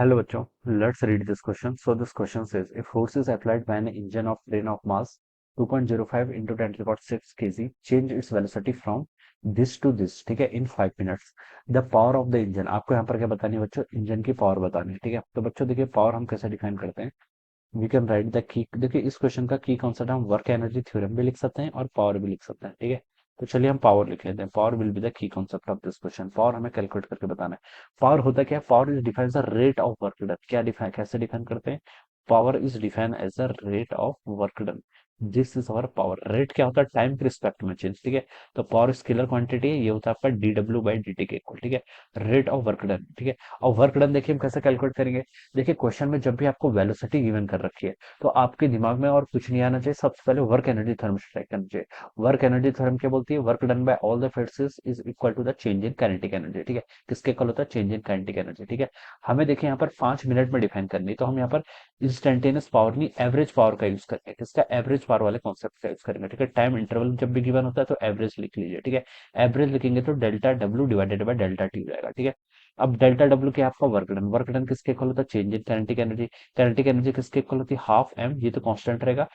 Hello बच्चों, let's read this question. So this question says, if force is applied by an engine of train of mass 2.05 into 10 to the power 6 kg, change its velocity from this to this, ठीक है, in 5 minutes. The power of the engine, आपको यहाँ पर क्या बतानी है बच्चों, engine की पावर बतानी है, ठीक है। तो बच्चों देखिए पावर हम कैसे डिफाइन करते हैं, we can write the key, देखिए इस क्वेश्चन का की कॉन्सेप्ट हम वर्क एनर्जी थ्योरम भी लिख सकते हैं और पावर भी लिख सकते हैं, ठीक है। तो चलिए हम पावर लिख लेते हैं। Power will be the key concept of this question. Power हमें कैलकुलेट करके बताना है। पावर होता क्या है? Power is defines the rate of work done. क्या डिफाइन, कैसे डिफाइन करते हैं? Power is define as the rate of work done. This is our power. Rate क्या होता है? टाइम के रिस्पेक्ट में चेंज, ठीक है। तो पावर स्केलर क्वांटिटी है, ये होता है आपका D W by D T के इक्वल, ठीक है। रेट ऑफ वर्क डन, ठीक है। और वर्क डन देखिए हम कैसे कैलकुलेट करेंगे। देखिए क्वेश्चन में जब भी आपको वेलोसिटी गिवन कर रखी है तो आपके दिमाग में और कुछ नहीं आना चाहिए, सबसे पहले वर्क एनर्जी थ्योरम स्ट्राइक करना चाहिए। वर्क एनर्जी थ्योरम क्या बोलती है? Work done by all the forces is equal to the change in kinetic energy, ठीक है। किसके इक्वल होता है? चेंज इन काइनेटिक एनर्जी, ठीक है। हमें देखिए यहाँ पर 5 मिनट में डिफाइन करनी है, तो हम यहाँ पर इंस्टेंटेनियस पावर नहीं, एवरेज पावर का यूज करेंगे। किसका? एवरेज पावर वाले कॉन्सेप्ट का यूज करेंगे, ठीक है। टाइम इंटरवल जब भी गिवन होता है तो एवरेज लिख लीजिए, ठीक है। एवरेज लिखेंगे तो delta W divided by delta T हो जाएगा, ठीक है। अब डेल्टा डब्ल्यू क्या है? आपका वर्क डन। वर्क डन किसके इक्वल होता है? Change in kinetic energy. Kinetic energy किसके इक्वल होती है? हाफ एम, ये तो कांस्टेंट रहेगा।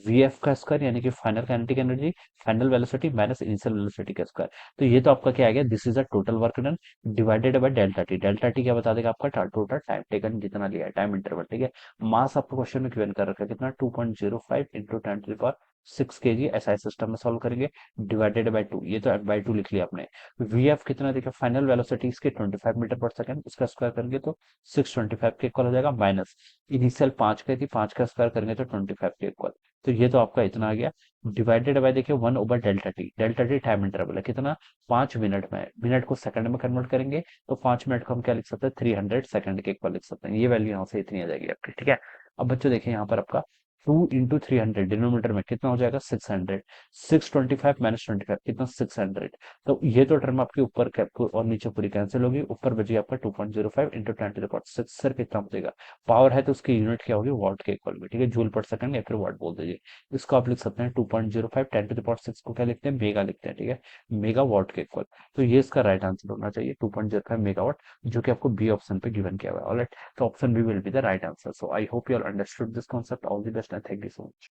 वी एफ का स्क्वायर यानी कि final kinetic energy, final velocity minus initial velocity का स्क्वायर। तो ये तो आपका क्या आ गया? This is a total work done divided by delta T. Delta T क्या बता देगा? आपका टोटल टाइम टेकन जितना लिया है, टाइम इंटरवल, ठीक है। मास आपको क्वेश्चन में गिवन कर रखा है कितना? 2.05 into 10 to the power 6 kg। SI system में सॉल्व करेंगे, डिवाइडेड बाय 2, ये तो बाय 2 लिख लिया आपने। वीएफ कितना देखा? फाइनल वेलोसिटी इसके 25 मीटर पर सेकंड, उसका स्क्वायर करेंगे तो 625 के इक्वल हो जाएगा, माइनस इनिशियल 5 का थी, 5 का स्क्वायर करेंगे तो 25 के इक्वल। तो ये तो आपका इतना आ गया, डिवाइडेड बाय देखिए 1/डेल्टा T. Delta T time interval है कितना? 5 मिनट में। मिनट को सेकंड में कन्वर्ट करेंगे तो 5 मिनट को हम क्या लिख सकते हैं? 300 सेकंड के इक्वल लिख सकते हैं। ये वैल्यू यहाँ से इतनी आ जाएगी आपकी, ठीक है। अब बच्चों देखिए यहाँ पर आपका 2 इंटू 300 डिनोमीटर में कितना हो जाएगा? 600। 625 माइनस 25 कितना? 600। तो ये तो टर्म आपके ऊपर कैप और नीचे पूरी कैंसिल होगी, ऊपर बची आपका 2.05 into 10 to the power 6। Sir कितना बचेगा? पावर है तो उसकी यूनिट क्या होगी? वॉट के इक्वल में, ठीक है। जूल पर सेकंड या फिर वॉट बोल दीजिए। इसको आप लिख सकते हैं 2.05 10 to the power 6 को क्या लिखते हैं? मेगा लिखते हैं, ठीक है। मेगा वॉट के इक्वल। तो ये इसका राइट आंसर होना चाहिए 2.05 मेगावाट, जो कि आपको बी ऑप्शन पे गिवन किया हुआ है। ऑलराइट, तो option B will be the right answer. So I hope you all understood this concept. All the best and thank you so much.